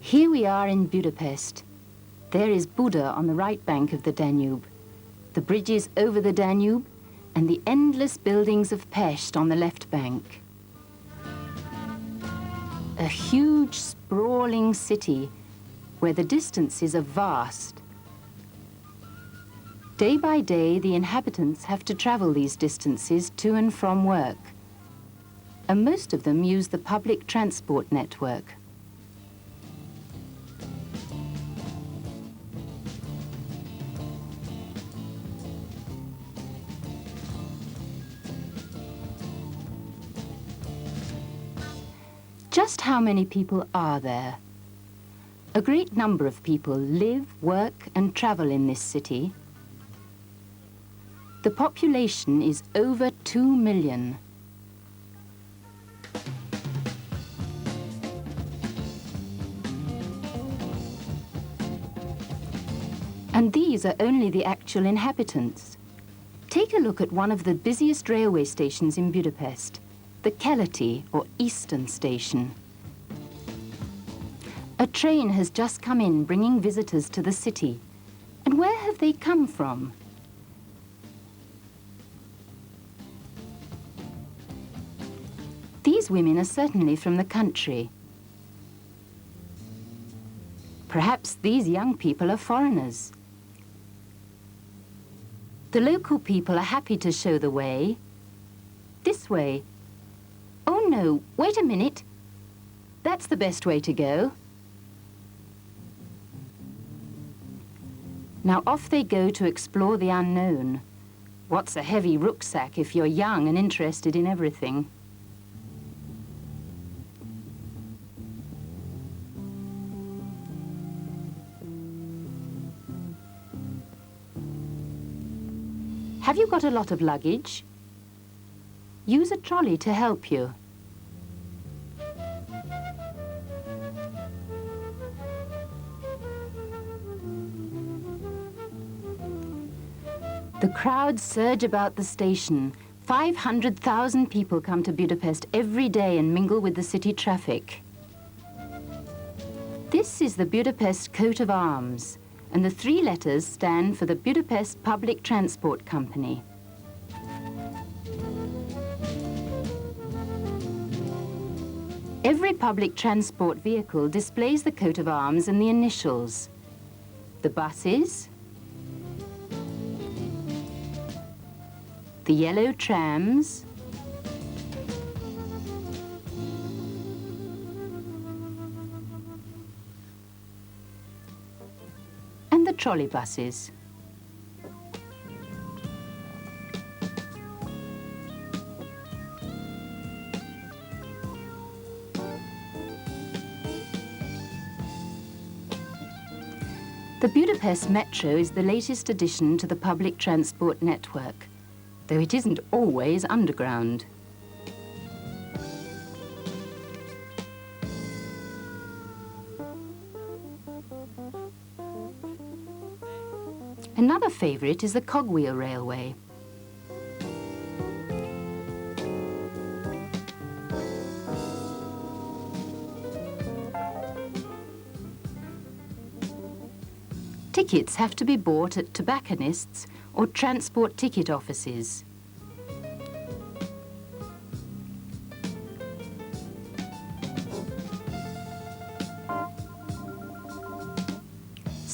Here we are in Budapest. There is Buda on the right bank of the Danube, the bridges over the Danube, and the endless buildings of Pest on the left bank. A huge, sprawling city where the distances are vast. Day by day, the inhabitants have to travel these distances to and from work, and most of them use the public transport network. Just how many people are there? A great number of people live, work, and travel in this city. The population is over 2 million. And these are only the actual inhabitants. Take a look at one of the busiest railway stations in Budapest, the Keleti, or Eastern Station. A train has just come in bringing visitors to the city. And where have they come from? These women are certainly from the country. Perhaps these young people are foreigners. The local people are happy to show the way. This way. Oh no, wait a minute. That's the best way to go. Now off they go to explore the unknown. What's a heavy rucksack if you're young and interested in everything? Have you got a lot of luggage? Use a trolley to help you. The crowds surge about the station. 500,000 people come to Budapest every day and mingle with the city traffic. This is the Budapest coat of arms, and the 3 letters stand for the Budapest Public Transport Company. Every public transport vehicle displays the coat of arms and the initials. The buses, the yellow trams, and the trolley buses. The Budapest Metro is the latest addition to the public transport network, though it isn't always underground. Another favourite is the cogwheel railway. Tickets have to be bought at tobacconists or transport ticket offices.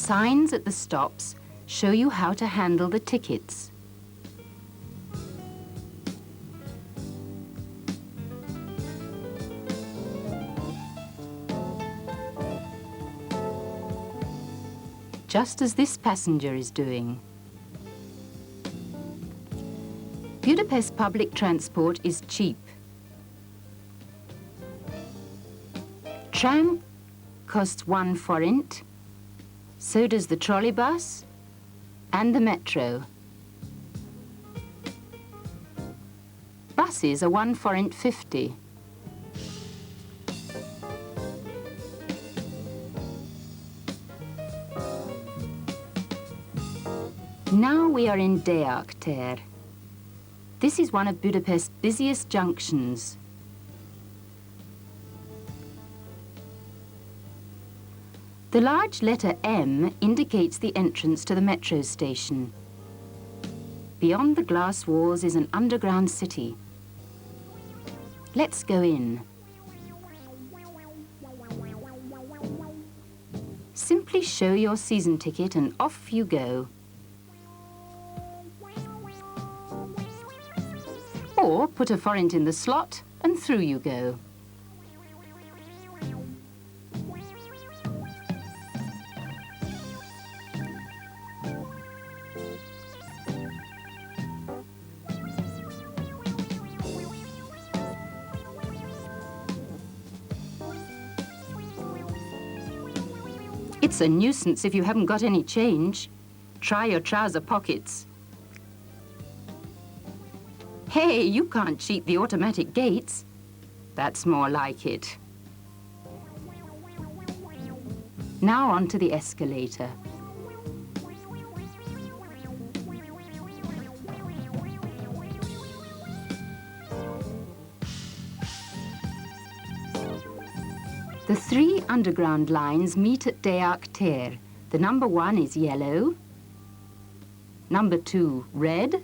signs at the stops show you how to handle the tickets. Just as this passenger is doing. Budapest public transport is cheap. Tram costs 1 forint, so does the trolleybus and the metro. Buses are 1 forint 50. Now we are in Deák tér. This is one of Budapest's busiest junctions. The large letter M indicates the entrance to the metro station. Beyond the glass walls is an underground city. Let's go in. Simply show your season ticket and off you go. Or put a forint in the slot and through you go. It's a nuisance if you haven't got any change. Try your trouser pockets. Hey, you can't cheat the automatic gates. That's more like it. Now on to the escalator. The 3 underground lines meet at Deák tér. The number 1 is yellow, number 2 red,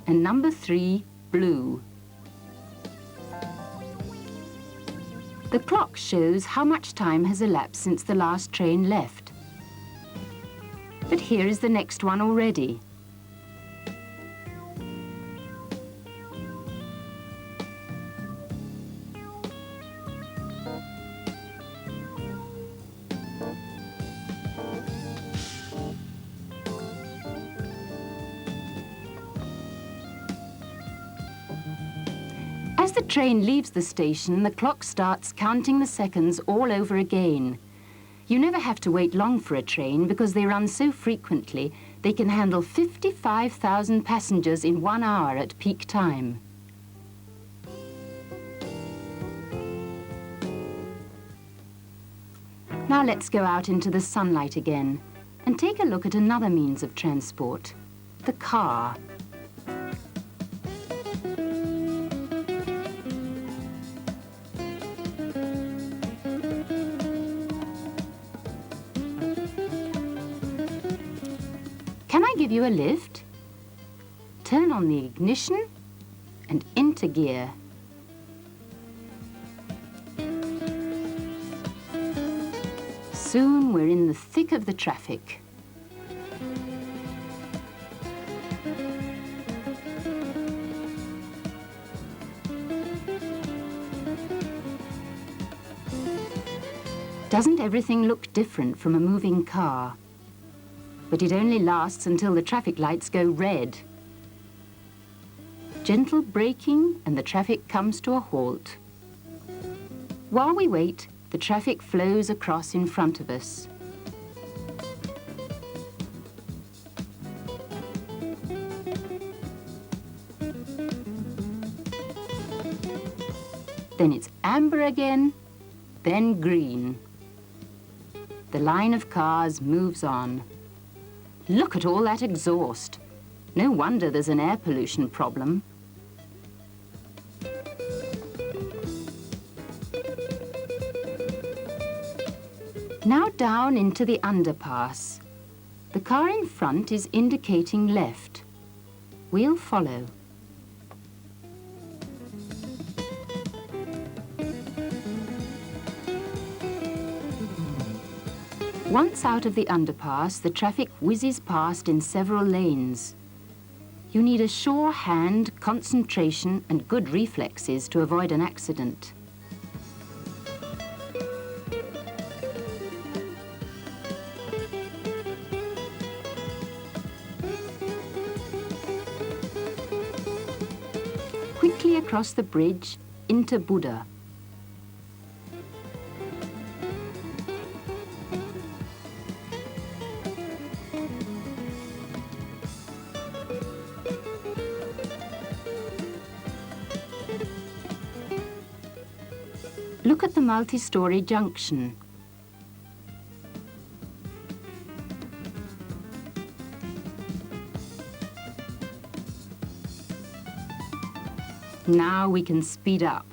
and number 3 blue. The clock shows how much time has elapsed since the last train left. But here is the next one already. As the train leaves the station, the clock starts counting the seconds all over again. You never have to wait long for a train because they run so frequently they can handle 55,000 passengers in 1 hour at peak time. Now let's go out into the sunlight again and take a look at another means of transport, the car. Can I give you a lift? Turn on the ignition and into gear. Soon we're in the thick of the traffic. Doesn't everything look different from a moving car? But it only lasts until the traffic lights go red. Gentle braking and the traffic comes to a halt. While we wait, the traffic flows across in front of us. Then it's amber again, then green. The line of cars moves on. Look at all that exhaust. No wonder there's an air pollution problem. Now down into the underpass. The car in front is indicating left. We'll follow. Once out of the underpass, the traffic whizzes past in several lanes. You need a sure hand, concentration and good reflexes to avoid an accident. Quickly across the bridge into Buda. Look at the multi-story junction. Now we can speed up.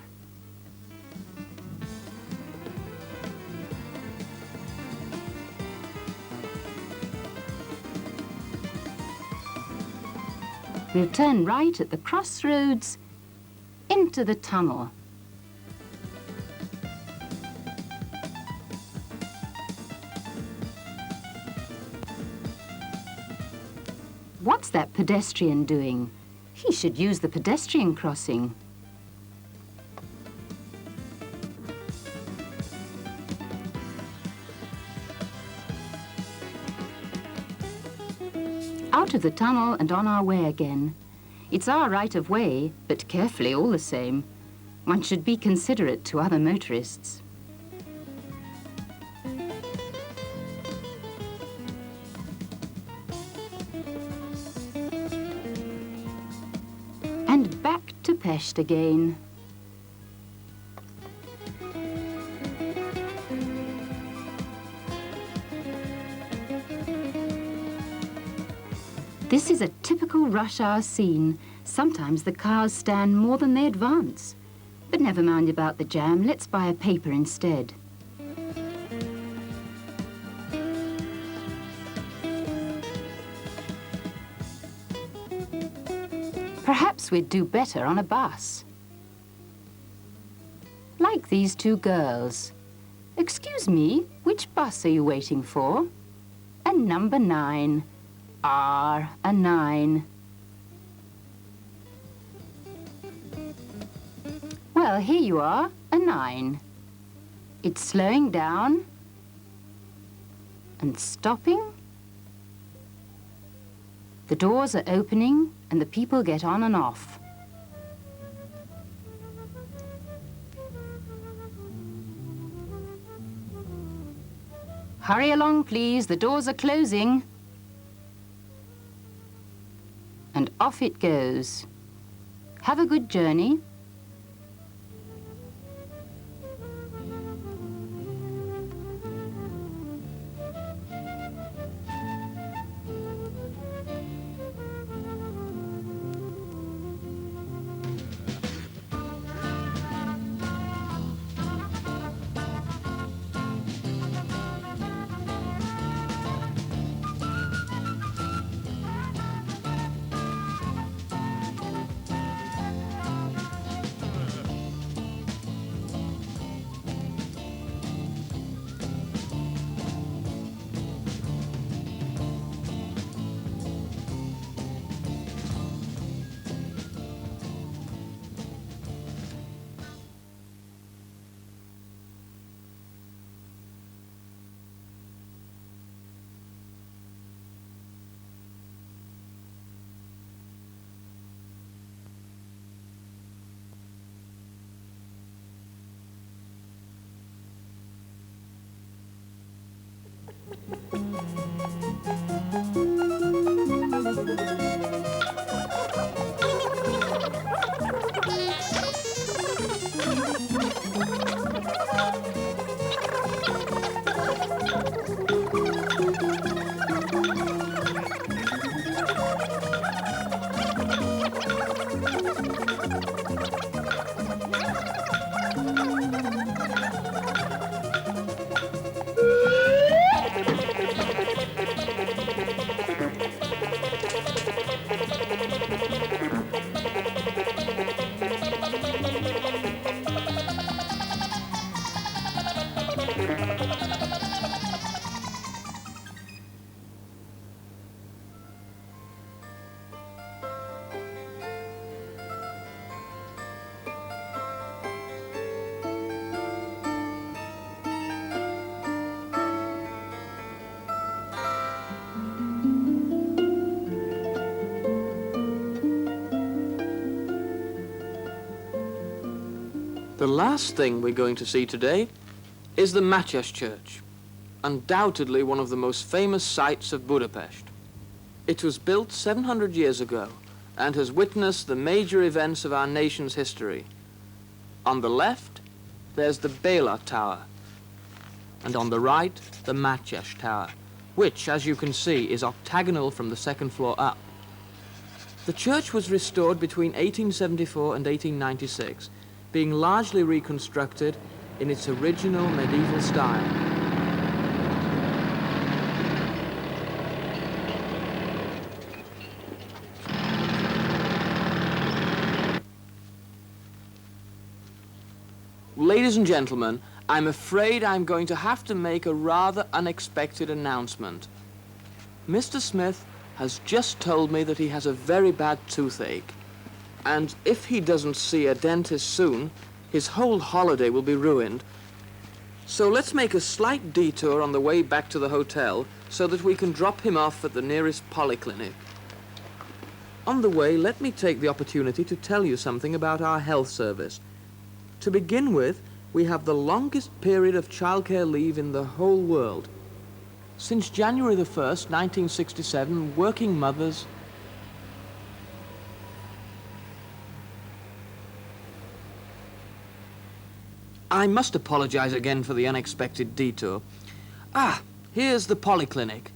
We'll turn right at the crossroads into the tunnel. What's that pedestrian doing? He should use the pedestrian crossing. Out of the tunnel and on our way again. It's our right of way, but carefully all the same. One should be considerate to other motorists. And back to Pest again. This is a typical rush hour scene. Sometimes the cars stand more than they advance. But never mind about the jam, let's buy a paper instead. Perhaps we'd do better on a bus. Like these two girls. Excuse me, which bus are you waiting for? A number 9. A 9. Well, here you are, a 9. It's slowing down and stopping. The doors are opening and the people get on and off. Hurry along, please, the doors are closing. And off it goes. Have a good journey. The last thing we're going to see today is the Mátyás Church, undoubtedly one of the most famous sights of Budapest. It was built 700 years ago and has witnessed the major events of our nation's history. On the left, there's the Béla Tower, and on the right, the Mátyás Tower, which, as you can see, is octagonal from the second floor up. The church was restored between 1874 and 1896, being largely reconstructed in its original medieval style. Ladies and gentlemen, I'm afraid I'm going to have to make a rather unexpected announcement. Mr. Smith has just told me that he has a very bad toothache, and if he doesn't see a dentist soon, his whole holiday will be ruined. So let's make a slight detour on the way back to the hotel so that we can drop him off at the nearest polyclinic. On the way, let me take the opportunity to tell you something about our health service. To begin with, we have the longest period of childcare leave in the whole world. Since January the 1st, 1967, working mothers... I must apologize again for the unexpected detour. Ah, here's the polyclinic.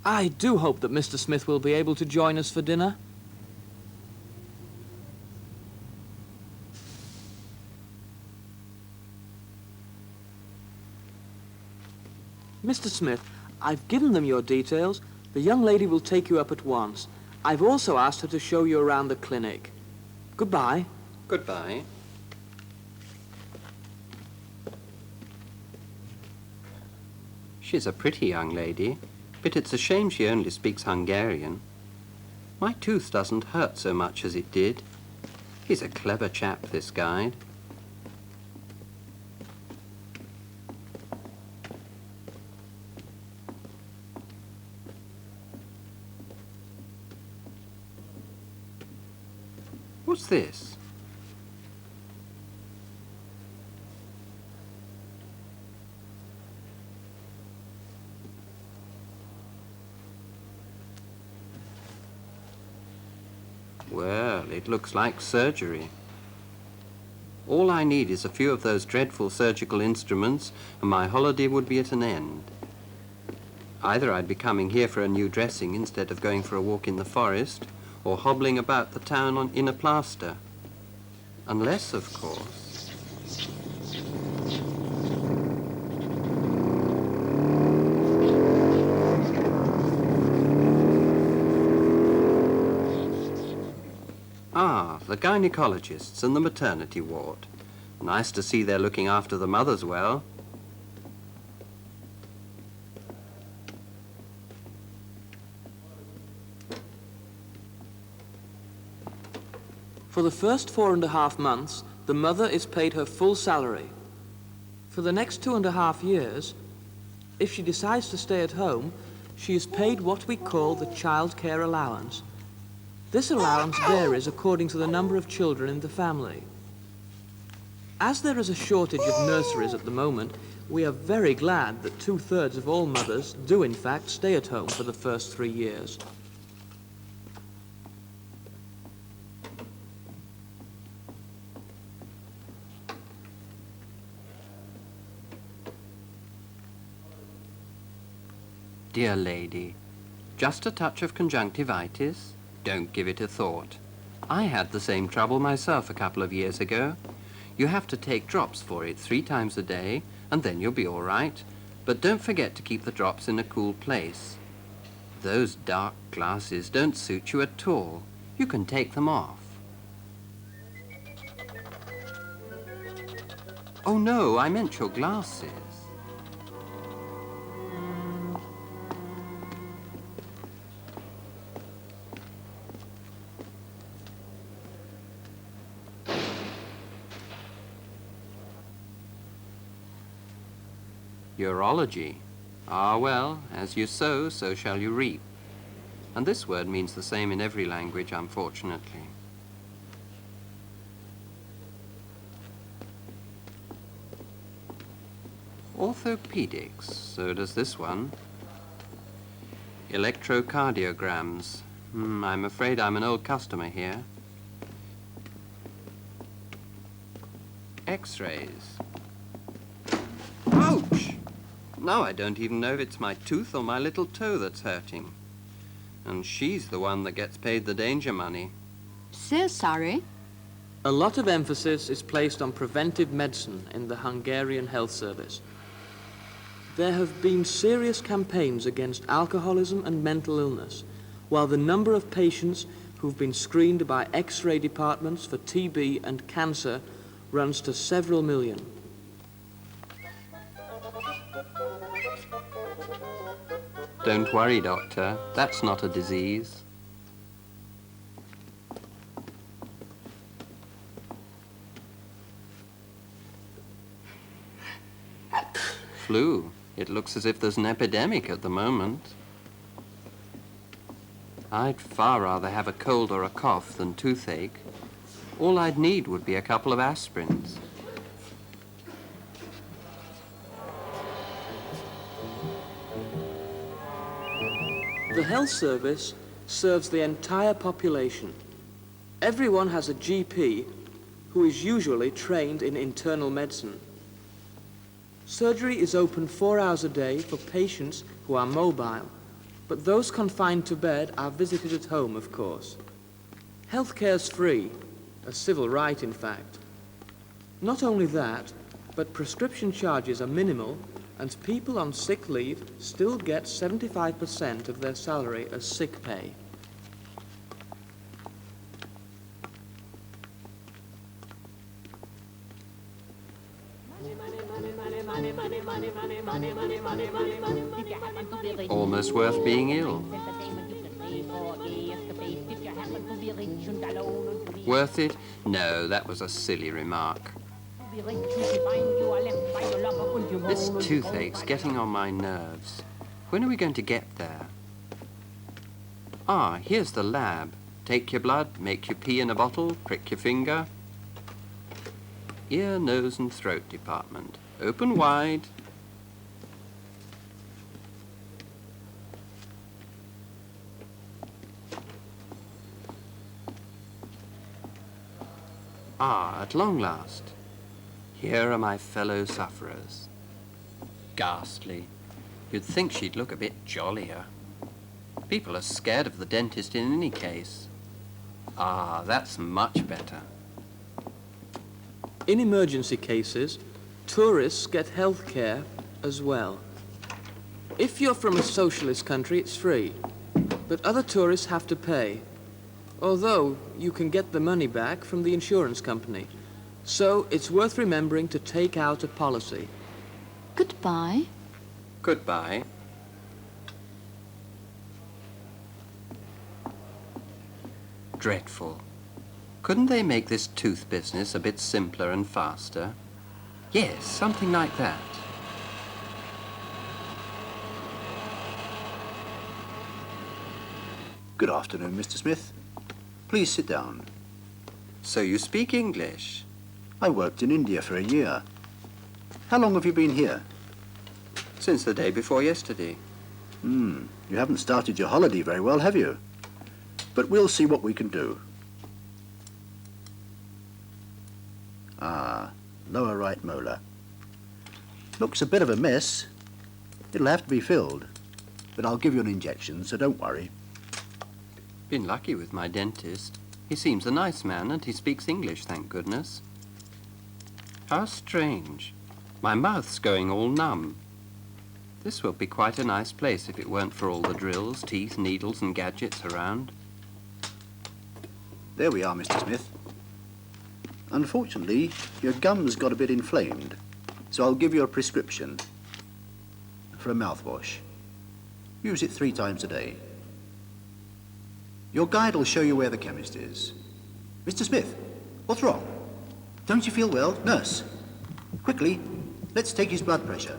I do hope that Mr. Smith will be able to join us for dinner. Mr. Smith, I've given them your details. The young lady will take you up at once. I've also asked her to show you around the clinic. Goodbye. Goodbye. She's a pretty young lady, but it's a shame she only speaks Hungarian. My tooth doesn't hurt so much as it did. He's a clever chap, this guide. What's this? Well, it looks like surgery. All I need is a few of those dreadful surgical instruments, and my holiday would be at an end. Either I'd be coming here for a new dressing instead of going for a walk in the forest, or hobbling about the town in a plaster. Unless, of course... Ah, the gynecologists and the maternity ward. Nice to see they're looking after the mothers well. For the first 4.5 months, the mother is paid her full salary. For the next 2.5 years, if she decides to stay at home, she is paid what we call the child care allowance. This allowance varies according to the number of children in the family. As there is a shortage of nurseries at the moment, we are very glad that 2/3 of all mothers do in fact stay at home for the first 3 years. Dear lady, just a touch of conjunctivitis? Don't give it a thought. I had the same trouble myself a couple of years ago. You have to take drops for it 3 times a day, and then you'll be all right. But don't forget to keep the drops in a cool place. Those dark glasses don't suit you at all. You can take them off. Oh no, I meant your glasses. Urology. Ah, well, as you sow, so shall you reap. And this word means the same in every language, unfortunately. Orthopedics, so does this one. Electrocardiograms. I'm afraid I'm an old customer here. X-rays. Ouch! Now I don't even know if it's my tooth or my little toe that's hurting. And she's the one that gets paid the danger money. So sorry. A lot of emphasis is placed on preventive medicine in the Hungarian health service. There have been serious campaigns against alcoholism and mental illness, while the number of patients who've been screened by X-ray departments for TB and cancer runs to several million. Don't worry, Doctor. That's not a disease. Flu. It looks as if there's an epidemic at the moment. I'd far rather have a cold or a cough than toothache. All I'd need would be a couple of aspirins. The health service serves the entire population. Everyone has a GP who is usually trained in internal medicine. Surgery is open 4 hours a day for patients who are mobile, but those confined to bed are visited at home, of course. Healthcare's free, a civil right, in fact. Not only that, but prescription charges are minimal, and people on sick leave still get 75% of their salary as sick pay. Almost worth being ill. Worth it? No, that was a silly remark. This toothache's getting on my nerves. When are we going to get there? Ah, here's the lab. Take your blood, make you pee in a bottle, prick your finger. Ear, nose and throat department. Open wide. Ah, at long last. Here are my fellow sufferers. Ghastly. You'd think she'd look a bit jollier. People are scared of the dentist in any case. Ah, that's much better. In emergency cases, tourists get health care as well. If you're from a socialist country, it's free, but other tourists have to pay, although you can get the money back from the insurance company. So it's worth remembering to take out a policy. Goodbye. Goodbye. Dreadful. Couldn't they make this tooth business a bit simpler and faster? Yes, something like that. Good afternoon, Mr. Smith. Please sit down. So you speak English? I worked in India for a year. How long have you been here? Since the day before yesterday. You haven't started your holiday very well, have you? But we'll see what we can do. Ah, lower right molar. Looks a bit of a mess. It'll have to be filled, but I'll give you an injection, so don't worry. Been lucky with my dentist. He seems a nice man and he speaks English, thank goodness. How strange. My mouth's going all numb. This will be quite a nice place if it weren't for all the drills, teeth, needles and gadgets around. There we are, Mr. Smith. Unfortunately, your gums got a bit inflamed, so I'll give you a prescription for a mouthwash. Use it 3 times a day. Your guide will show you where the chemist is. Mr. Smith, what's wrong? Don't you feel well? Nurse, quickly, let's take his blood pressure.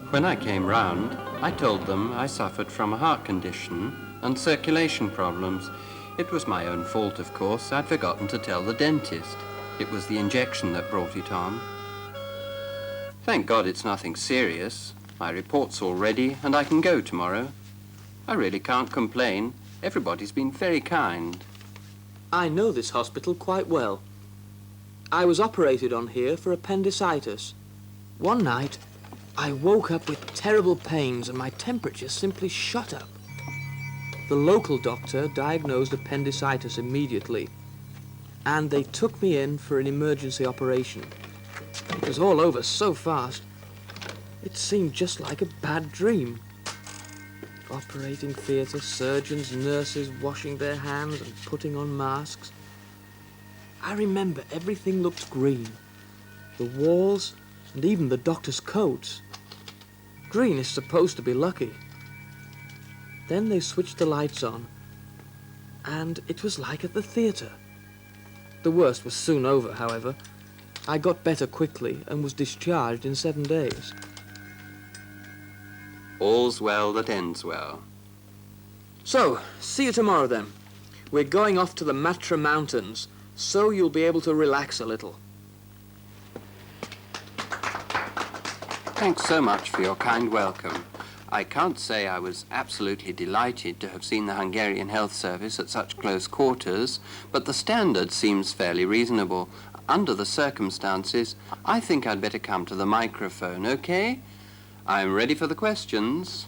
When I came round, I told them I suffered from a heart condition and circulation problems. It was my own fault, of course. I'd forgotten to tell the dentist. It was the injection that brought it on. Thank God it's nothing serious. My report's all ready, and I can go tomorrow. I really can't complain. Everybody's been very kind. I know this hospital quite well. I was operated on here for appendicitis. One night, I woke up with terrible pains and my temperature simply shot up. The local doctor diagnosed appendicitis immediately, and they took me in for an emergency operation. It was all over so fast, it seemed just like a bad dream. Operating theatre, surgeons, nurses washing their hands and putting on masks. I remember everything looked green. The walls and even the doctor's coats. Green is supposed to be lucky. Then they switched the lights on, and it was like at the theatre. The worst was soon over, however. I got better quickly and was discharged in 7 days. All's well that ends well. So, see you tomorrow then. We're going off to the Matra Mountains, so you'll be able to relax a little. Thanks so much for your kind welcome. I can't say I was absolutely delighted to have seen the Hungarian Health Service at such close quarters, but the standard seems fairly reasonable. Under the circumstances, I think I'd better come to the microphone, okay? I'm ready for the questions.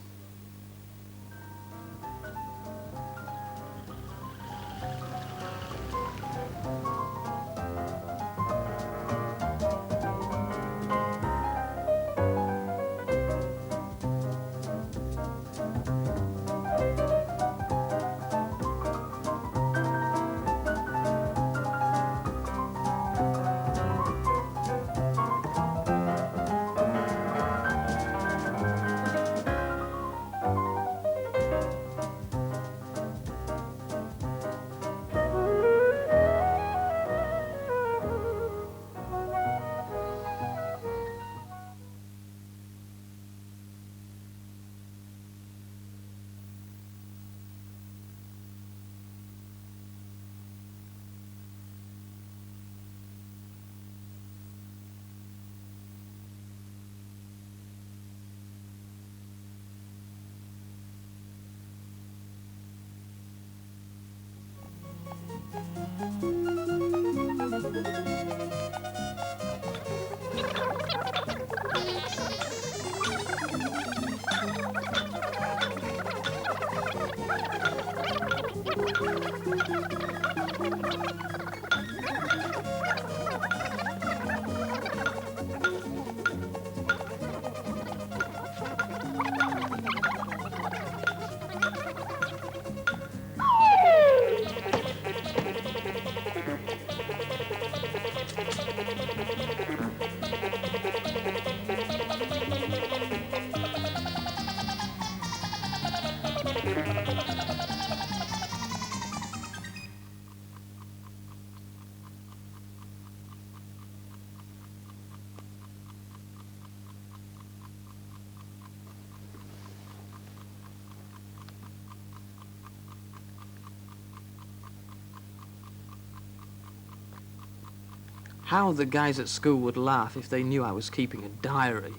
How the guys at school would laugh if they knew I was keeping a diary.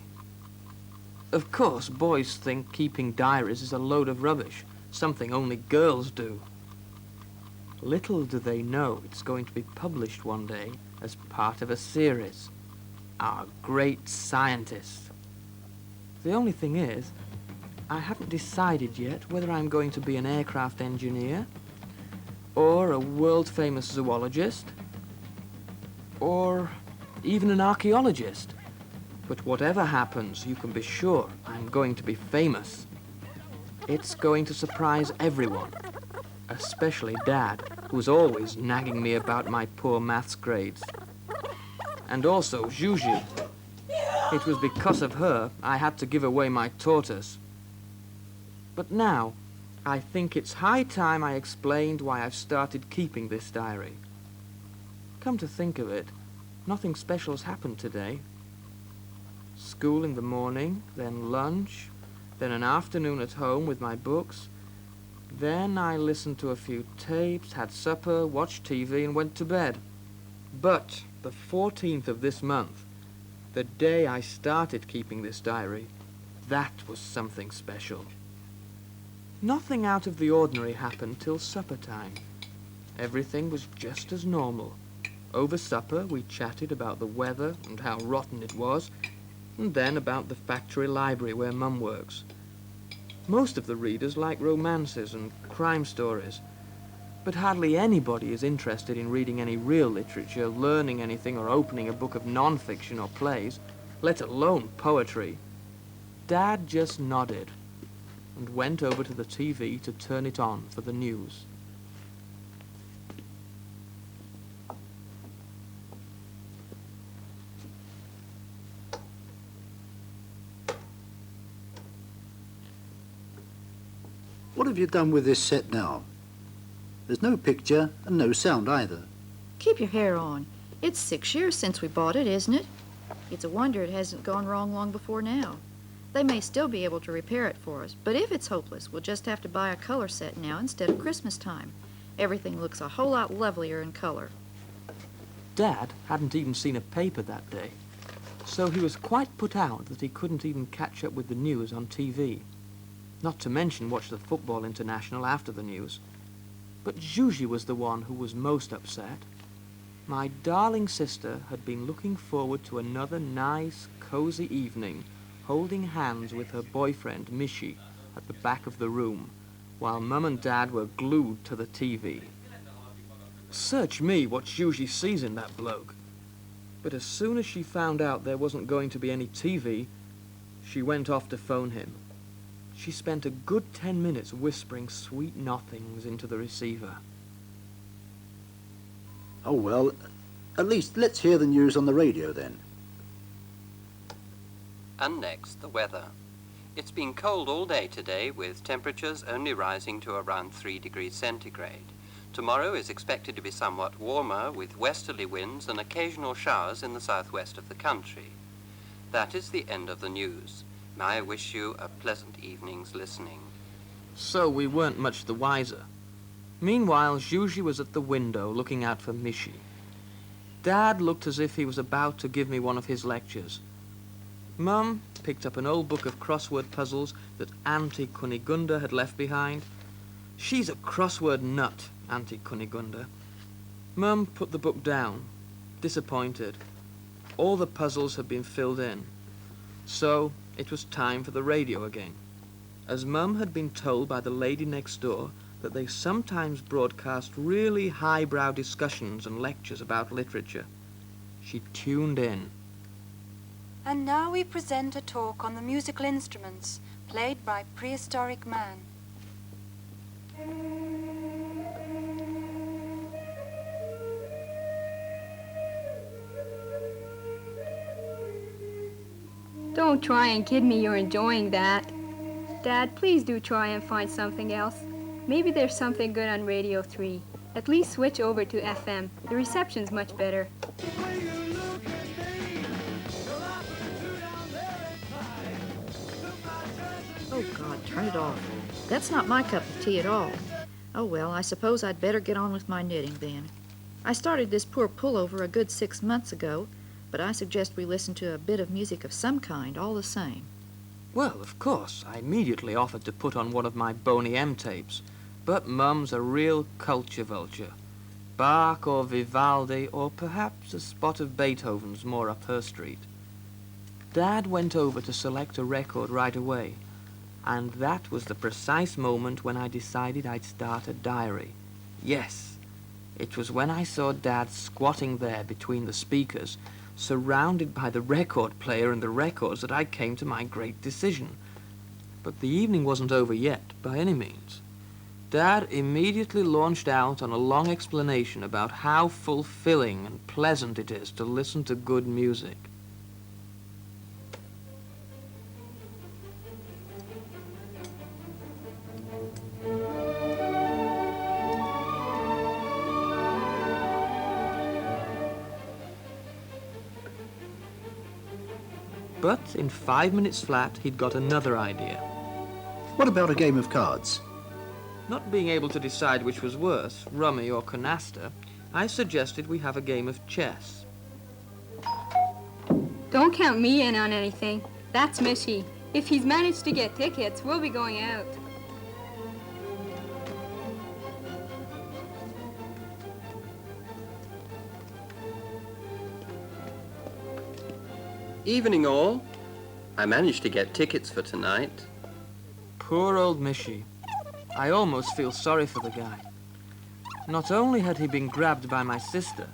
Of course, boys think keeping diaries is a load of rubbish, something only girls do. Little do they know it's going to be published one day as part of a series. Our Great Scientist. The only thing is, I haven't decided yet whether I'm going to be an aircraft engineer, or a world-famous zoologist, or even an archaeologist. But whatever happens, you can be sure I'm going to be famous. It's going to surprise everyone, especially Dad, who's always nagging me about my poor maths grades. And also Juju. It was because of her I had to give away my tortoise. But now, I think it's high time I explained why I've started keeping this diary. Come to think of it, nothing special's happened today. School in the morning, then lunch, then an afternoon at home with my books, Then I listened to a few tapes, had supper, watched TV, and went to bed. But the 14th of this month, the day I started keeping this diary, that was something special. Nothing out of the ordinary happened till supper time. Everything was just as normal. Over supper, we chatted about the weather and how rotten it was, and then about the factory library where Mum works. Most of the readers like romances and crime stories, but hardly anybody is interested in reading any real literature, learning anything, or opening a book of non-fiction or plays, let alone poetry. Dad just nodded and went over to the TV to turn it on for the news. What have you done with this set now? There's no picture and no sound either. Keep your hair on. It's 6 years since we bought it, isn't it? It's a wonder it hasn't gone wrong long before now. They may still be able to repair it for us, but if it's hopeless, we'll just have to buy a color set now instead of Christmas time. Everything looks a whole lot lovelier in color. Dad hadn't even seen a paper that day, so he was quite put out that he couldn't even catch up with the news on TV. Not to mention watch the Football International after the news. But Juji was the one who was most upset. My darling sister had been looking forward to another nice, cozy evening, holding hands with her boyfriend, Mishi, at the back of the room, while Mum and Dad were glued to the TV. Search me what Juji sees in that bloke. But as soon as she found out there wasn't going to be any TV, she went off to phone him. She spent a good 10 minutes whispering sweet nothings into the receiver. Oh, well, at least let's hear the news on the radio then. And next, the weather. It's been cold all day today, with temperatures only rising to around 3 degrees centigrade. Tomorrow is expected to be somewhat warmer, with westerly winds and occasional showers in the southwest of the country. That is the end of the news. May I wish you a pleasant evening's listening. So we weren't much the wiser. Meanwhile, Juji was at the window looking out for Mishi. Dad looked as if he was about to give me one of his lectures. Mum picked up an old book of crossword puzzles that Auntie Kunigunda had left behind. She's a crossword nut, Auntie Kunigunda. Mum put the book down, disappointed. All the puzzles had been filled in. So it was time for the radio again. As Mum had been told by the lady next door that they sometimes broadcast really highbrow discussions and lectures about literature, she tuned in. And now we present a talk on the musical instruments played by prehistoric man. Don't try and kid me you're enjoying that. Dad, please do try and find something else. Maybe there's something good on Radio 3. At least switch over to FM. The reception's much better. Oh, God, turn it off. That's not my cup of tea at all. Oh, well, I suppose I'd better get on with my knitting then. I started this poor pullover a good 6 months ago, but I suggest we listen to a bit of music of some kind all the same. Well, of course, I immediately offered to put on one of my Boney M tapes, but Mum's a real culture vulture. Bach or Vivaldi, or perhaps a spot of Beethoven's more up her street. Dad went over to select a record right away, and that was the precise moment when I decided I'd start a diary. Yes, it was when I saw Dad squatting there between the speakers, surrounded by the record player and the records, that I came to my great decision. But the evening wasn't over yet, by any means. Dad immediately launched out on a long explanation about how fulfilling and pleasant it is to listen to good music. But in 5 minutes flat, he'd got another idea. What about a game of cards? Not being able to decide which was worse, rummy or canasta, I suggested we have a game of chess. Don't count me in on anything. That's Mishy. If he's managed to get tickets, we'll be going out. Evening all. I managed to get tickets for tonight. Poor old Mishy. I almost feel sorry for the guy. Not only had he been grabbed by my sister,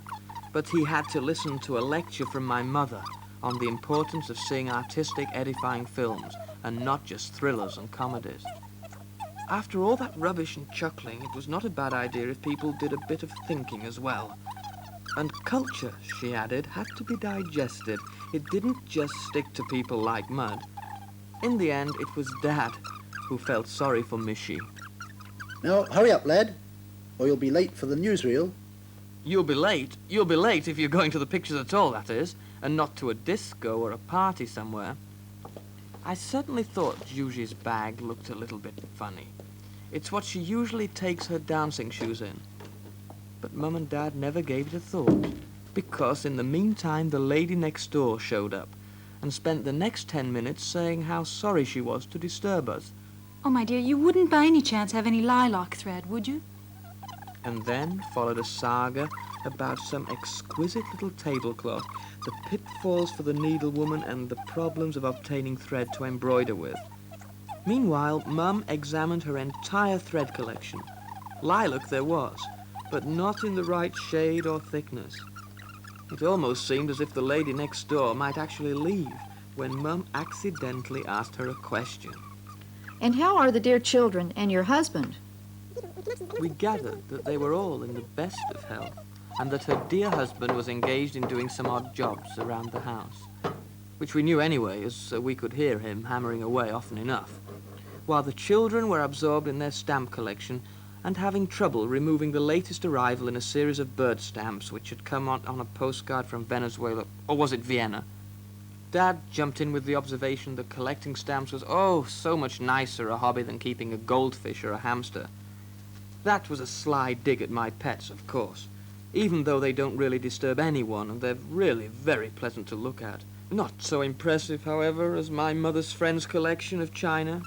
but he had to listen to a lecture from my mother on the importance of seeing artistic, edifying films and not just thrillers and comedies. After all that rubbish and chuckling, it was not a bad idea if people did a bit of thinking as well. And culture, she added, had to be digested. It didn't just stick to people like mud. In the end, it was Dad who felt sorry for Mishy. Now, hurry up, lad, or you'll be late for the newsreel. You'll be late. You'll be late if you're going to the pictures at all, that is, and not to a disco or a party somewhere. I certainly thought Juji's bag looked a little bit funny. It's what she usually takes her dancing shoes in. But Mum and Dad never gave it a thought, because in the meantime the lady next door showed up and spent the next 10 minutes saying how sorry she was to disturb us. Oh, my dear, you wouldn't by any chance have any lilac thread, would you? And then followed a saga about some exquisite little tablecloth, the pitfalls for the needlewoman and the problems of obtaining thread to embroider with. Meanwhile, Mum examined her entire thread collection. Lilac there was, but not in the right shade or thickness. It almost seemed as if the lady next door might actually leave when Mum accidentally asked her a question. And how are the dear children and your husband? We gathered that they were all in the best of health, and that her dear husband was engaged in doing some odd jobs around the house, which we knew anyway, as we could hear him hammering away often enough, while the children were absorbed in their stamp collection and having trouble removing the latest arrival in a series of bird stamps which had come on a postcard from Venezuela, or was it Vienna? Dad jumped in with the observation that collecting stamps was, oh, so much nicer a hobby than keeping a goldfish or a hamster. That was a sly dig at my pets, of course, even though they don't really disturb anyone, and they're really very pleasant to look at. Not so impressive, however, as my mother's friend's collection of china,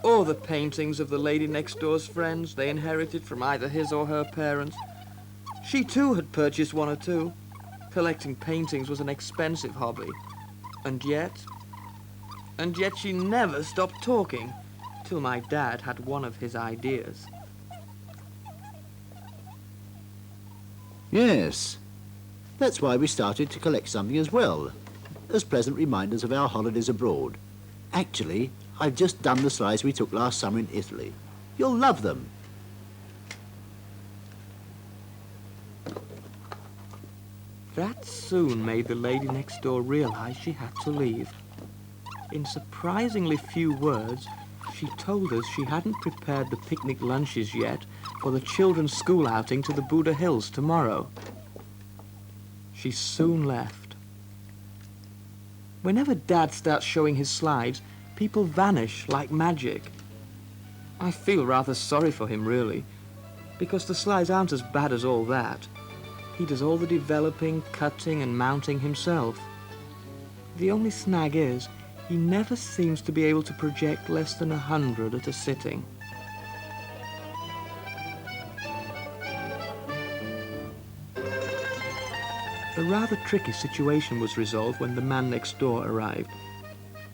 or the paintings of the lady next door's friends they inherited from either his or her parents. She too had purchased one or two. Collecting paintings was an expensive hobby. And yet she never stopped talking, till my dad had one of his ideas. Yes, that's why we started to collect something as well, as pleasant reminders of our holidays abroad. Actually, I've just done the slides we took last summer in Italy. You'll love them. That soon made the lady next door realize she had to leave. In surprisingly few words, she told us she hadn't prepared the picnic lunches yet for the children's school outing to the Buddha Hills tomorrow. She soon left. Whenever Dad starts showing his slides, people vanish like magic. I feel rather sorry for him, really, because the slides aren't as bad as all that. He does all the developing, cutting, and mounting himself. The only snag is, he never seems to be able to project less than 100 at a sitting. A rather tricky situation was resolved when the man next door arrived.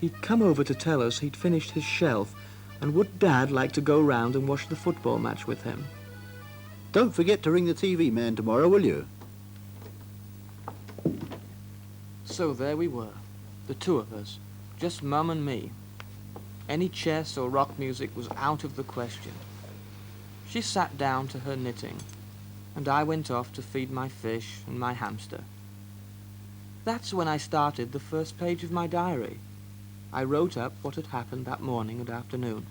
He'd come over to tell us he'd finished his shelf, and would Dad like to go round and watch the football match with him? Don't forget to ring the TV man tomorrow, will you? So there we were, the two of us, just Mum and me. Any chess or rock music was out of the question. She sat down to her knitting, and I went off to feed my fish and my hamster. That's when I started the first page of my diary. I wrote up what had happened that morning and afternoon.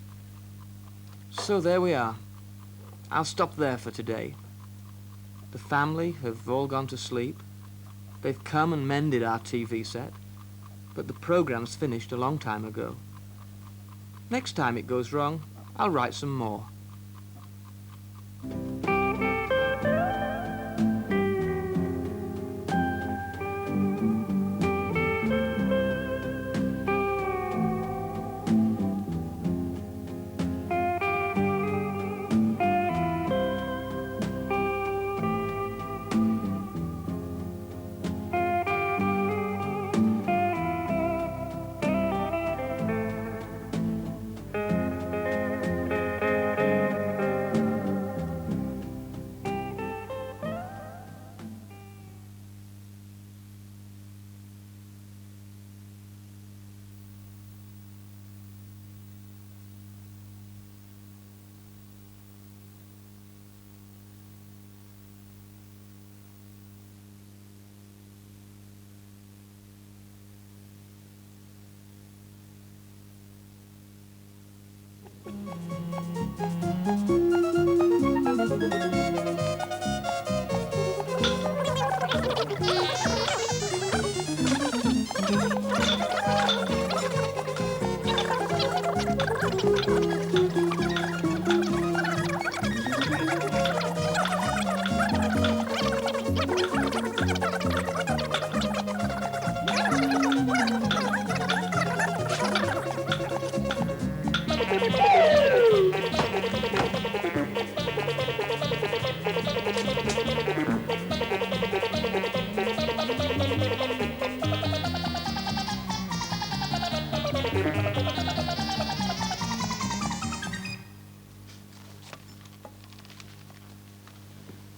So there we are. I'll stop there for today. The family have all gone to sleep. They've come and mended our TV set, but the program's finished a long time ago. Next time it goes wrong, I'll write some more.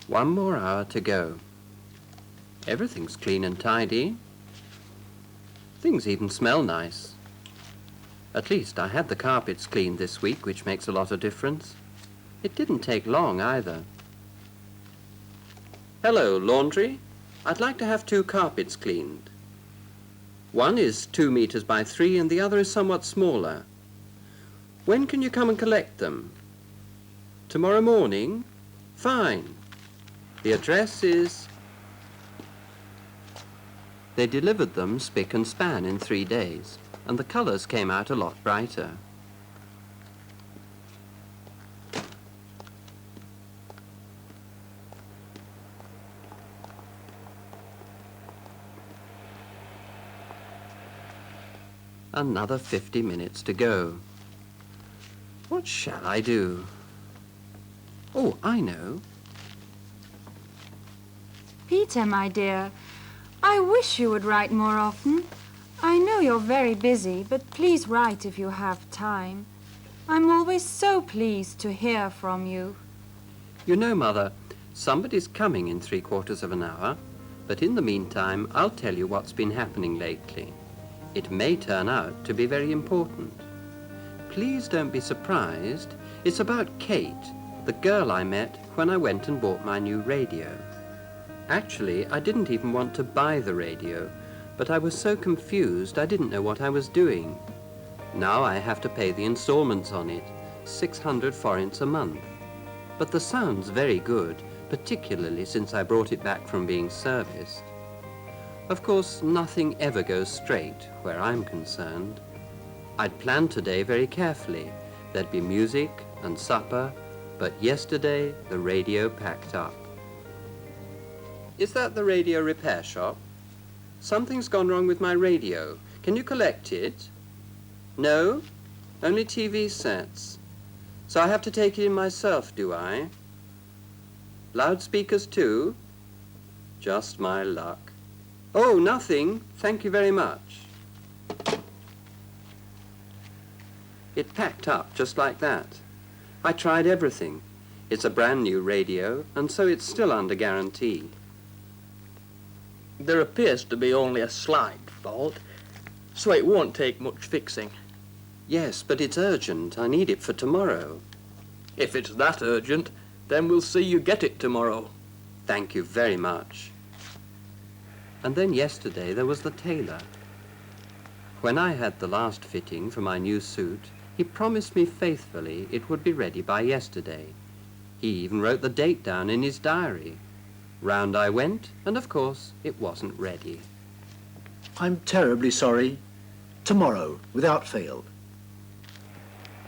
One more hour to go. Everything's clean and tidy. Things even smell nice. At least I had the carpets cleaned this week, which makes a lot of difference. It didn't take long either. Hello, laundry. I'd like to have 2 carpets cleaned. One is 2 meters by 3 and the other is somewhat smaller. When can you come and collect them? Tomorrow morning? Fine. The address is... They delivered them spick and span in 3 days, and the colours came out a lot brighter. Another 50 minutes to go. What shall I do? Oh, I know. Peter, my dear, I wish you would write more often. I know you're very busy, but please write if you have time. I'm always so pleased to hear from you. You know, Mother, somebody's coming in 3/4 of an hour, but in the meantime, I'll tell you what's been happening lately. It may turn out to be very important. Please don't be surprised. It's about Kate, the girl I met when I went and bought my new radio. Actually, I didn't even want to buy the radio, but I was so confused I didn't know what I was doing. Now I have to pay the installments on it, 600 forints a month. But the sound's very good, particularly since I brought it back from being serviced. Of course, nothing ever goes straight where I'm concerned. I'd planned today very carefully. There'd be music and supper, but yesterday the radio packed up. Is that the radio repair shop? Something's gone wrong with my radio. Can you collect it? No? Only TV sets. So I have to take it in myself, do I? Loudspeakers too? Just my luck. Oh, nothing. Thank you very much. It packed up just like that. I tried everything. It's a brand new radio, and so it's still under guarantee. There appears to be only a slight fault, so it won't take much fixing. Yes, but it's urgent. I need it for tomorrow. If it's that urgent, then we'll see you get it tomorrow. Thank you very much. And then yesterday there was the tailor. When I had the last fitting for my new suit, he promised me faithfully it would be ready by yesterday. He even wrote the date down in his diary. Round I went, and of course it wasn't ready. I'm terribly sorry. Tomorrow, without fail.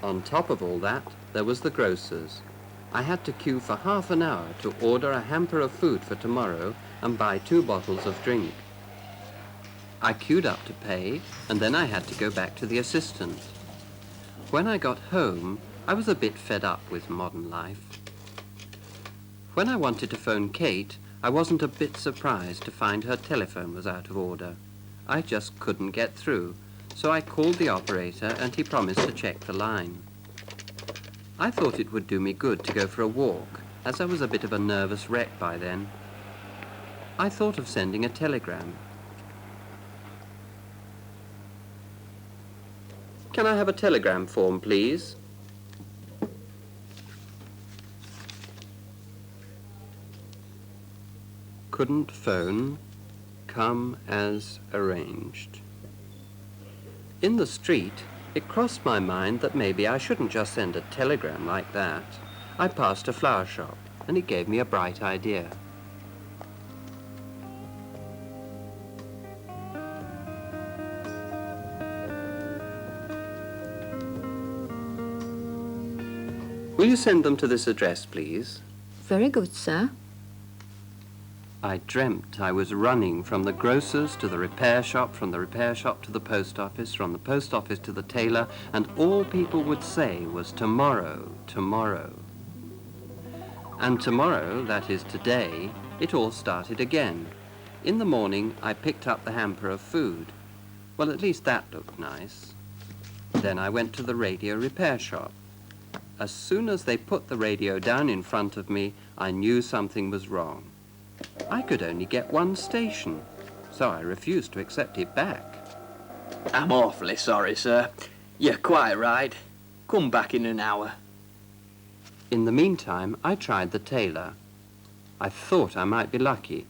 On top of all that, there was the grocer's. I had to queue for half an hour to order a hamper of food for tomorrow and buy 2 bottles of drink. I queued up to pay, and then I had to go back to the assistant. When I got home, I was a bit fed up with modern life. When I wanted to phone Kate, I wasn't a bit surprised to find her telephone was out of order. I just couldn't get through, so I called the operator and he promised to check the line. I thought it would do me good to go for a walk, as I was a bit of a nervous wreck by then. I thought of sending a telegram. Can I have a telegram form, please? Couldn't phone. Come as arranged. In the street, it crossed my mind that maybe I shouldn't just send a telegram like that. I passed a flower shop, and it gave me a bright idea. Will you send them to this address, please? Very good, sir. I dreamt I was running from the grocer's to the repair shop, from the repair shop to the post office, from the post office to the tailor, and all people would say was tomorrow, tomorrow. And tomorrow, that is today, it all started again. In the morning, I picked up the hamper of food. Well, at least that looked nice. Then I went to the radio repair shop. As soon as they put the radio down in front of me, I knew something was wrong. I could only get one station, so I refused to accept it back. I'm awfully sorry, sir. You're quite right. Come back in an hour. In the meantime, I tried the tailor. I thought I might be lucky.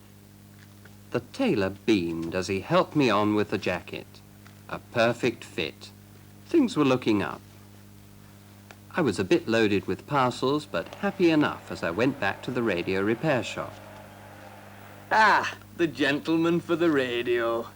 The tailor beamed as he helped me on with the jacket. A perfect fit. Things were looking up. I was a bit loaded with parcels, but happy enough as I went back to the radio repair shop. Ah, the gentleman for the radio.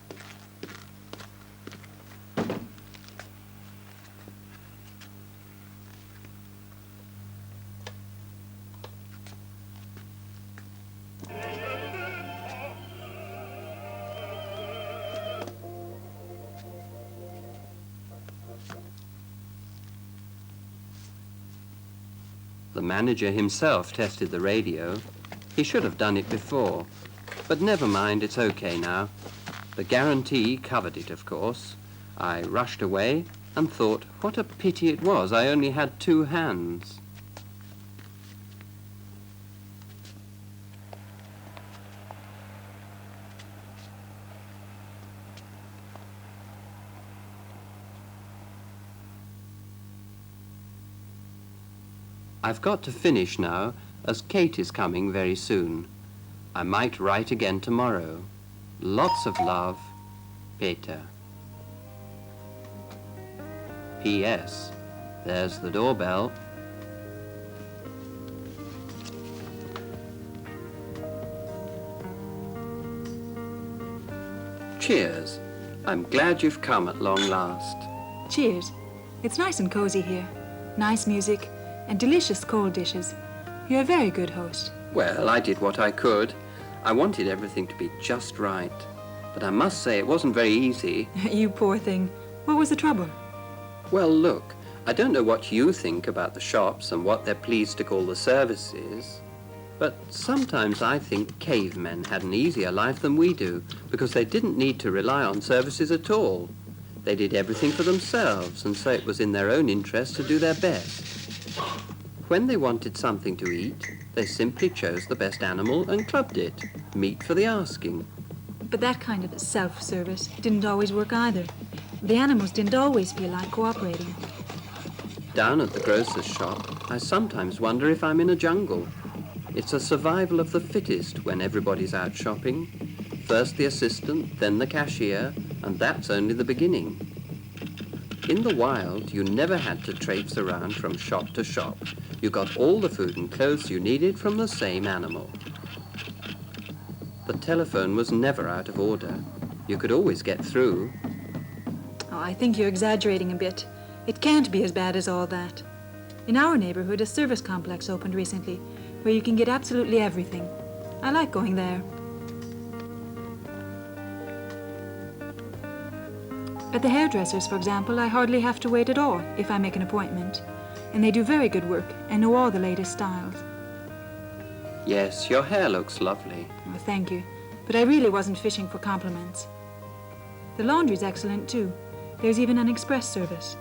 The manager himself tested the radio. He should have done it before. But never mind, it's okay now. The guarantee covered it, of course. I rushed away and thought, what a pity it was I only had 2 hands. I've got to finish now, as Kate is coming very soon. I might write again tomorrow. Lots of love, Peter. P.S. There's the doorbell. Cheers. I'm glad you've come at long last. Cheers. It's nice and cozy here. Nice music and delicious cold dishes. You're a very good host. Well, I did what I could. I wanted everything to be just right. But I must say it wasn't very easy. You poor thing. What was the trouble? Well, look, I don't know what you think about the shops and what they're pleased to call the services, but sometimes I think cavemen had an easier life than we do because they didn't need to rely on services at all. They did everything for themselves, and so it was in their own interest to do their best. When they wanted something to eat, they simply chose the best animal and clubbed it. Meat for the asking. But that kind of self-service didn't always work either. The animals didn't always feel like cooperating. Down at the grocer's shop, I sometimes wonder if I'm in a jungle. It's a survival of the fittest when everybody's out shopping. First the assistant, then the cashier, and that's only the beginning. In the wild, you never had to traipse around from shop to shop. You got all the food and clothes you needed from the same animal. The telephone was never out of order. You could always get through. Oh, I think you're exaggerating a bit. It can't be as bad as all that. In our neighborhood, a service complex opened recently where you can get absolutely everything. I like going there. At the hairdressers, for example, I hardly have to wait at all if I make an appointment. And they do very good work and know all the latest styles. Yes, your hair looks lovely. Oh, thank you. But I really wasn't fishing for compliments. The laundry's excellent, too. There's even an express service.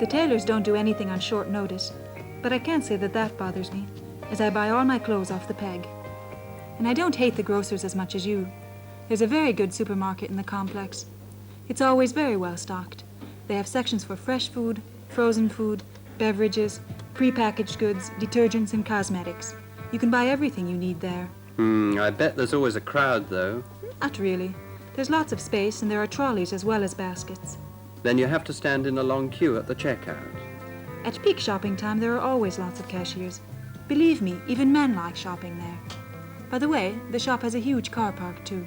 The tailors don't do anything on short notice, but I can't say that that bothers me, as I buy all my clothes off the peg. And I don't hate the grocers as much as you. There's a very good supermarket in the complex. It's always very well stocked. They have sections for fresh food, frozen food, beverages, prepackaged goods, detergents, and cosmetics. You can buy everything you need there. I bet there's always a crowd, though. Not really. There's lots of space, and there are trolleys as well as baskets. Then you have to stand in a long queue at the checkout. At peak shopping time, there are always lots of cashiers. Believe me, even men like shopping there. By the way, the shop has a huge car park, too.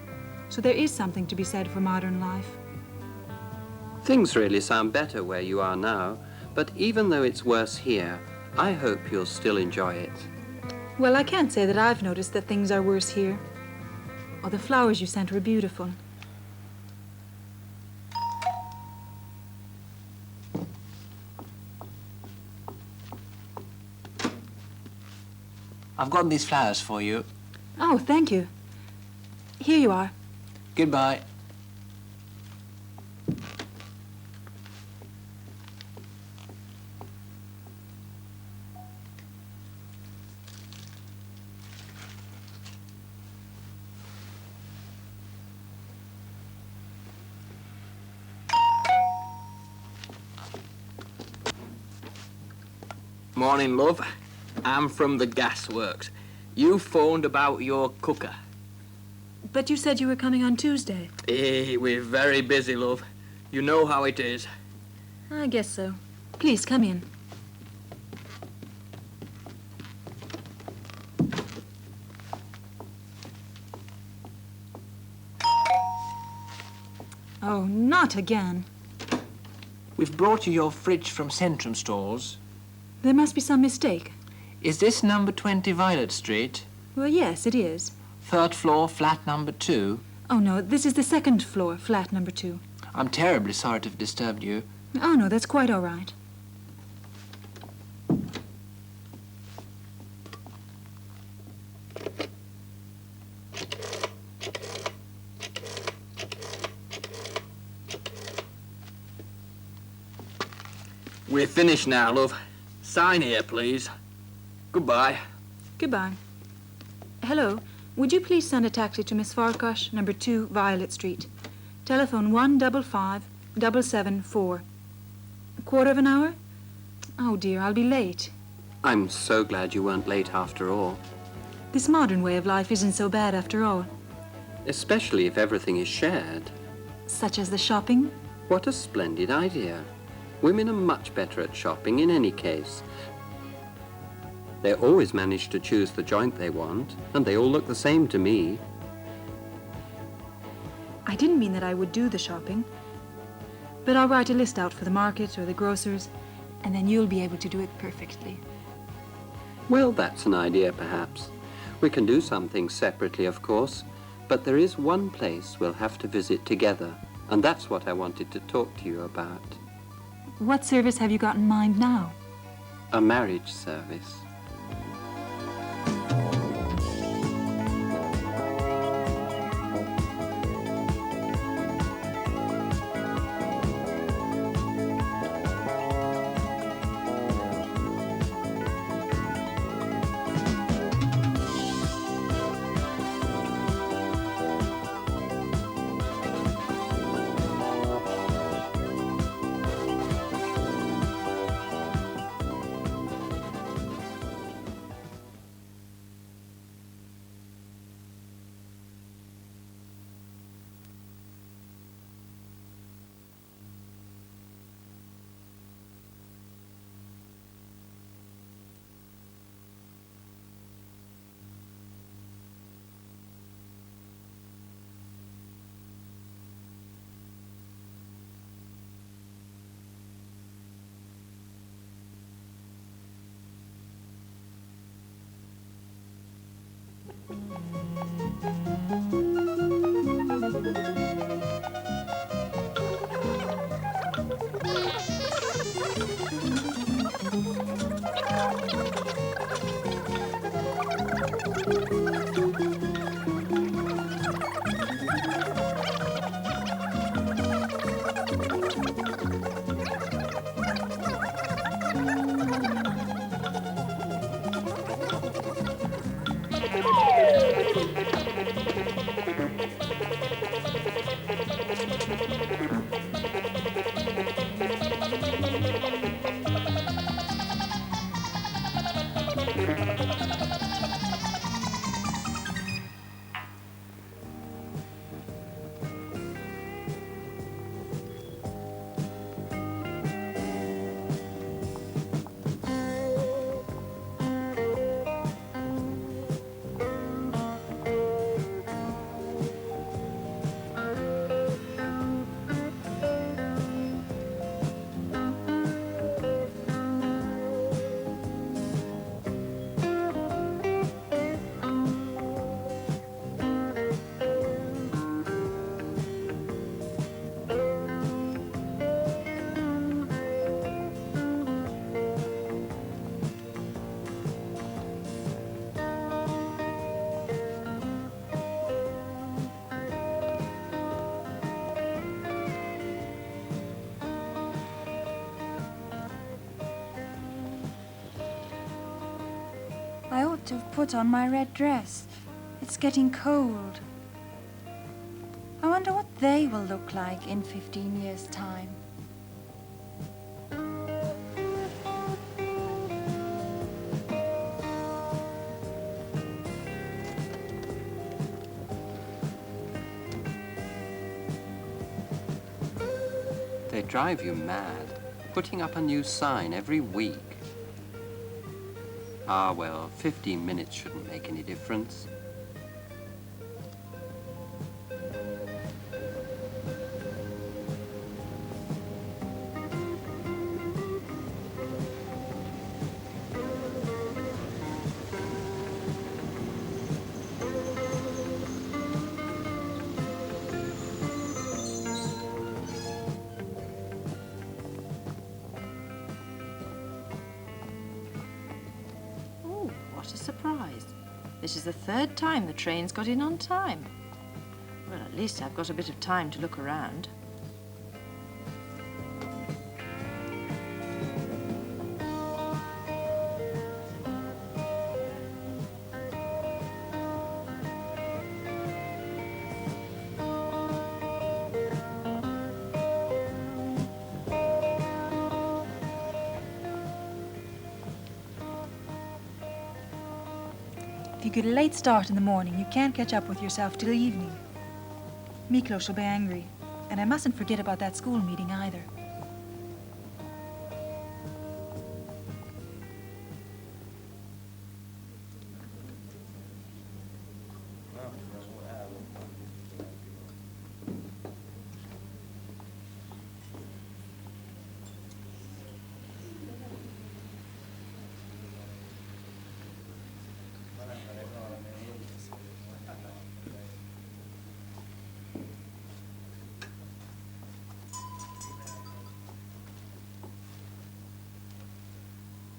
So there is something to be said for modern life. Things really sound better where you are now, but even though it's worse here, I hope you'll still enjoy it. Well, I can't say that I've noticed that things are worse here. Oh, the flowers you sent were beautiful. I've got these flowers for you. Oh, thank you. Here you are. Goodbye. Morning, love. I'm from the gasworks. You phoned about your cooker. But you said you were coming on Tuesday. We're very busy, love. You know how it is. I guess so. Please, come in. Oh, not again. We've brought you your fridge from Centrum Stores. There must be some mistake. Is this number 20 Violet Street? Well, yes, it is. 3rd floor, flat number 2? Oh, no, this is the 2nd floor, flat number 2. I'm terribly sorry to have disturbed you. Oh, no, that's quite all right. We're finished now, love. Sign here, please. Goodbye. Goodbye. Hello, would you please send a taxi to Miss Farkash, number 2, Violet Street. Telephone 155-774. A quarter of an hour? Oh, dear, I'll be late. I'm so glad you weren't late after all. This modern way of life isn't so bad after all. Especially if everything is shared. Such as the shopping? What a splendid idea. Women are much better at shopping in any case. They always manage to choose the joint they want, and they all look the same to me. I didn't mean that I would do the shopping. But I'll write a list out for the market or the grocer's, and then you'll be able to do it perfectly. Well, that's an idea, perhaps. We can do some things separately, of course, but there is one place we'll have to visit together, and that's what I wanted to talk to you about. What service have you got in mind now? A marriage service. to have put on my red dress. It's getting cold. I wonder what they will look like in 15 years' time. They drive you mad, putting up a new sign every week. Ah, well, 15 minutes shouldn't make any difference. What a surprise. This is the third time the train's got in on time. Well, at least I've got a bit of time to look around. If you get a late start in the morning, you can't catch up with yourself till evening. Miklos will be angry, and I mustn't forget about that school meeting either.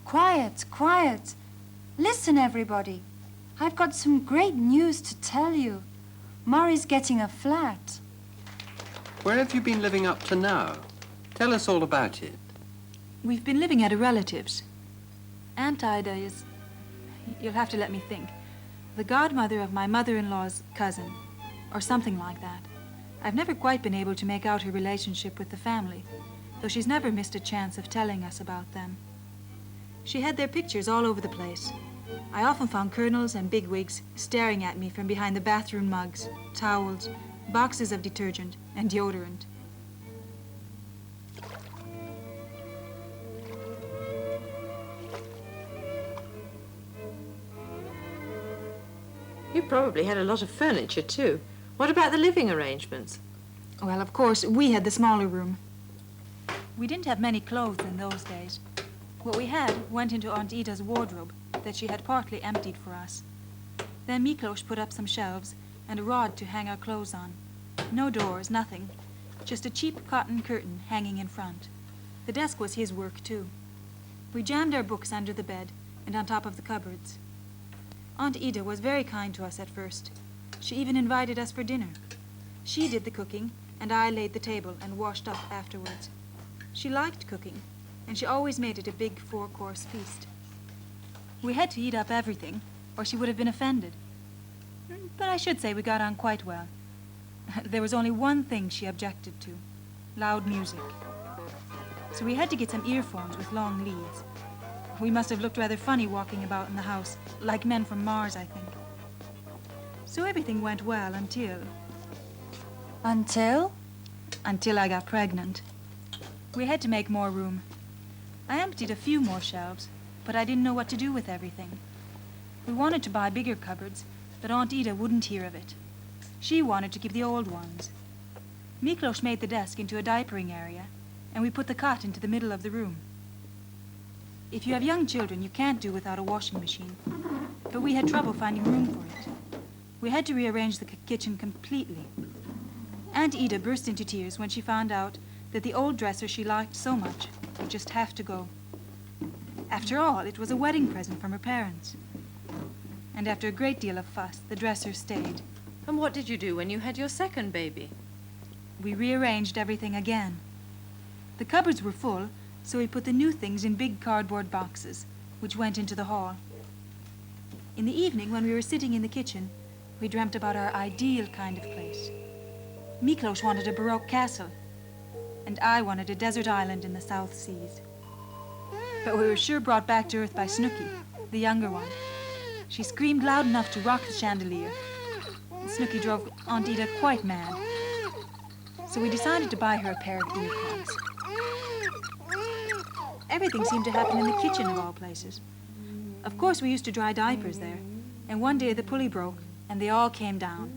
Quiet, quiet. Listen, everybody. I've got some great news to tell you. Murray's getting a flat. Where have you been living up to now? Tell us all about it. We've been living at a relative's. Aunt Ida is, you'll have to let me think, the godmother of my mother-in-law's cousin, or something like that. I've never quite been able to make out her relationship with the family, though she's never missed a chance of telling us about them. She had their pictures all over the place. I often found colonels and bigwigs staring at me from behind the bathroom mugs, towels, boxes of detergent, and deodorant. You probably had a lot of furniture, too. What about the living arrangements? Well, of course, we had the smaller room. We didn't have many clothes in those days. What we had went into Aunt Ida's wardrobe that she had partly emptied for us. Then Miklos put up some shelves and a rod to hang our clothes on. No doors, nothing. Just a cheap cotton curtain hanging in front. The desk was his work, too. We jammed our books under the bed and on top of the cupboards. Aunt Ida was very kind to us at first. She even invited us for dinner. She did the cooking, and I laid the table and washed up afterwards. She liked cooking, and she always made it a big 4-course feast. We had to eat up everything, or she would have been offended. But I should say we got on quite well. There was only one thing she objected to: loud music. So we had to get some earphones with long leads. We must have looked rather funny walking about in the house, like men from Mars, I think. So everything went well until... Until? Until I got pregnant. We had to make more room. I emptied a few more shelves, but I didn't know what to do with everything. We wanted to buy bigger cupboards, but Aunt Ida wouldn't hear of it. She wanted to keep the old ones. Miklos made the desk into a diapering area, and we put the cot into the middle of the room. If you have young children, you can't do without a washing machine, but we had trouble finding room for it. We had to rearrange the kitchen completely. Aunt Ida burst into tears when she found out that the old dresser she liked so much would just have to go. After all, it was a wedding present from her parents. And after a great deal of fuss, the dresser stayed. And what did you do when you had your second baby? We rearranged everything again. The cupboards were full, so we put the new things in big cardboard boxes, which went into the hall. In the evening, when we were sitting in the kitchen, we dreamt about our ideal kind of place. Miklos wanted a Baroque castle, and I wanted a desert island in the South Seas. But we were sure brought back to earth by Snooky, the younger one. She screamed loud enough to rock the chandelier, and Snooky drove Aunt Ida quite mad. So we decided to buy her a pair of earplugs. Everything seemed to happen in the kitchen of all places. Of course, we used to dry diapers there, and one day the pulley broke, and they all came down.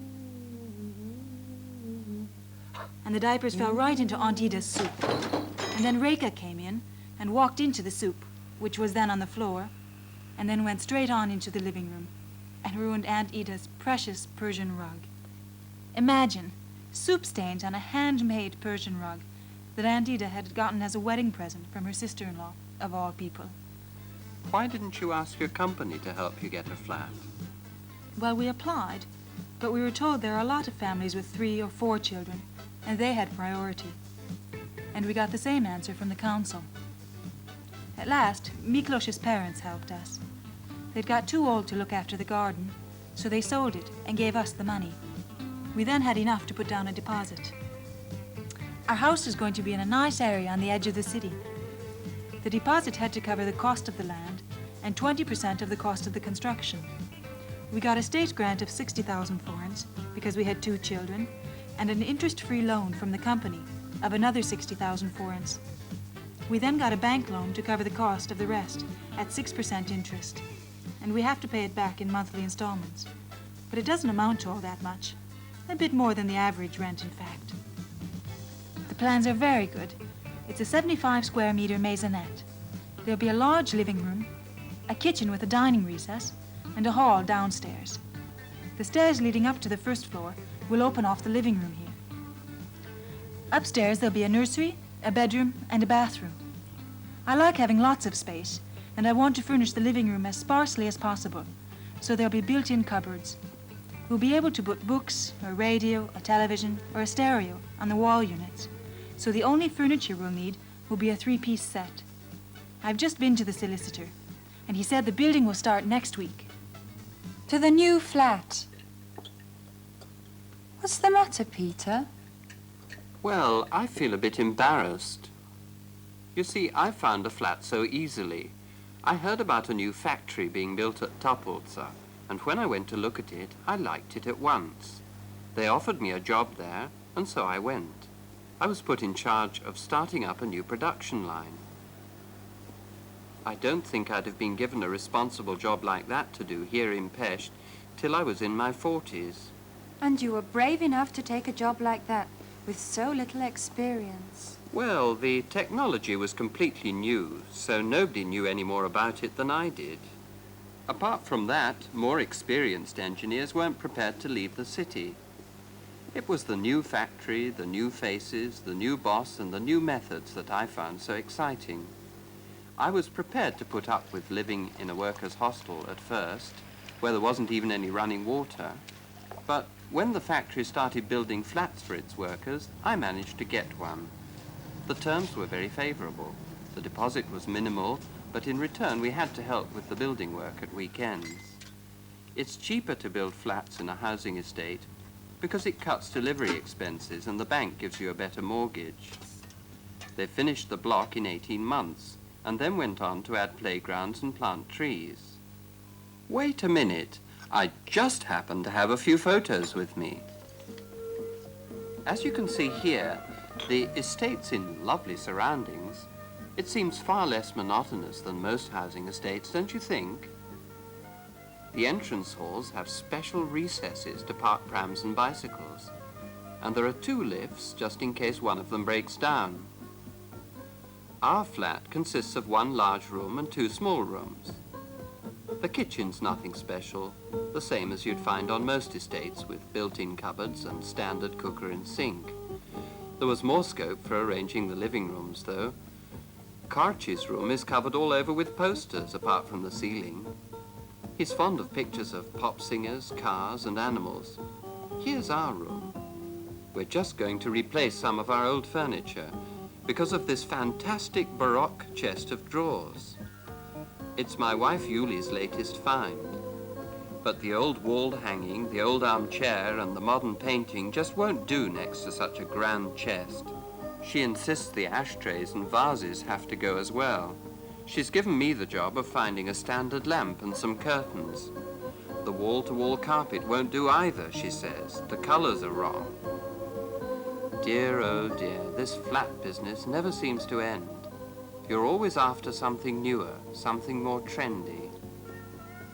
And the diapers fell right into Aunt Ida's soup. And then Reka came in and walked into the soup, which was then on the floor, and then went straight on into the living room and ruined Aunt Ida's precious Persian rug. Imagine soup stains on a handmade Persian rug that Aunt Ida had gotten as a wedding present from her sister-in-law, of all people. Why didn't you ask your company to help you get a flat? Well, we applied, but we were told there are a lot of families with 3 or 4 children, and they had priority. And we got the same answer from the council. At last, Miklos's parents helped us. They'd got too old to look after the garden, so they sold it and gave us the money. We then had enough to put down a deposit. Our house is going to be in a nice area on the edge of the city. The deposit had to cover the cost of the land and 20% of the cost of the construction. We got a state grant of 60,000 florins because we had 2 children, and an interest-free loan from the company of another 60,000 florins. We then got a bank loan to cover the cost of the rest at 6% interest, and we have to pay it back in monthly installments. But it doesn't amount to all that much, a bit more than the average rent, in fact. The plans are very good. It's a 75 square meter maisonette. There'll be a large living room, a kitchen with a dining recess, and a hall downstairs. The stairs leading up to the first floor will open off the living room here. Upstairs there'll be a nursery, a bedroom, and a bathroom. I like having lots of space, and I want to furnish the living room as sparsely as possible, so there'll be built-in cupboards. We'll be able to put books, a radio, a television, or a stereo on the wall units, so the only furniture we'll need will be a 3-piece set. I've just been to the solicitor, and he said the building will start next week. To the new flat. What's the matter, Peter? Well, I feel a bit embarrassed. You see, I found a flat so easily. I heard about a new factory being built at Tapolza, and when I went to look at it, I liked it at once. They offered me a job there, and so I went. I was put in charge of starting up a new production line. I don't think I'd have been given a responsible job like that to do here in Pest till I was in my 40s. And you were brave enough to take a job like that with so little experience. Well, the technology was completely new, so nobody knew any more about it than I did. Apart from that, more experienced engineers weren't prepared to leave the city. It was the new factory, the new faces, the new boss, and the new methods that I found so exciting. I was prepared to put up with living in a workers' hostel at first, where there wasn't even any running water. But when the factory started building flats for its workers, I managed to get one. The terms were very favorable. The deposit was minimal, but in return we had to help with the building work at weekends. It's cheaper to build flats in a housing estate because it cuts delivery expenses and the bank gives you a better mortgage. They finished the block in 18 months and then went on to add playgrounds and plant trees. Wait a minute, I just happen to have a few photos with me. As you can see here, the estate's in lovely surroundings. It seems far less monotonous than most housing estates, don't you think? The entrance halls have special recesses to park prams and bicycles, and there are 2 lifts just in case one of them breaks down. Our flat consists of 1 large room and 2 small rooms. The kitchen's nothing special, the same as you'd find on most estates with built-in cupboards and standard cooker and sink. There was more scope for arranging the living rooms, though. Karchi's room is covered all over with posters, apart from the ceiling. He's fond of pictures of pop singers, cars, and animals. Here's our room. We're just going to replace some of our old furniture because of this fantastic Baroque chest of drawers. It's my wife Yuli's latest find. But the old wall hanging, the old armchair, and the modern painting just won't do next to such a grand chest. She insists the ashtrays and vases have to go as well. She's given me the job of finding a standard lamp and some curtains. The wall-to-wall carpet won't do either, she says. The colours are wrong. Dear, oh dear, this flat business never seems to end. You're always after something newer, something more trendy.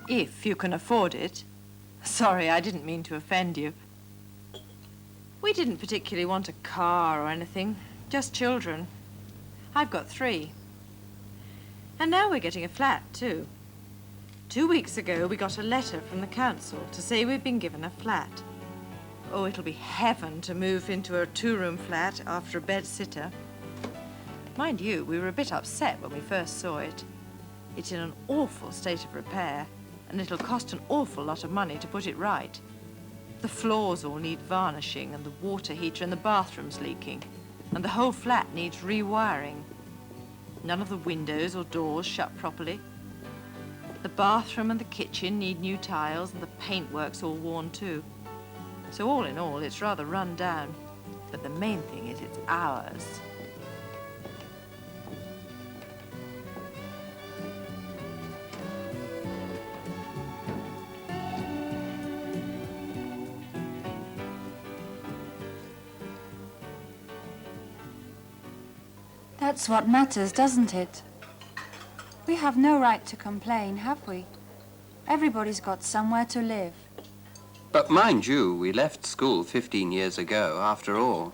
If you can afford it. Sorry, I didn't mean to offend you. We didn't particularly want a car or anything, just children. I've got 3. And now we're getting a flat, too. 2 weeks ago, we got a letter from the council to say we've been given a flat. Oh, it'll be heaven to move into a 2-room flat after a bed-sitter. Mind you, we were a bit upset when we first saw it. It's in an awful state of repair, and it'll cost an awful lot of money to put it right. The floors all need varnishing, and the water heater in the bathroom's leaking, and the whole flat needs rewiring. None of the windows or doors shut properly. The bathroom and the kitchen need new tiles, and the paintwork's all worn too. So all in all, it's rather run down. But the main thing is it's ours. That's what matters, doesn't it? We have no right to complain, have we? Everybody's got somewhere to live. But mind you, we left school 15 years ago, after all.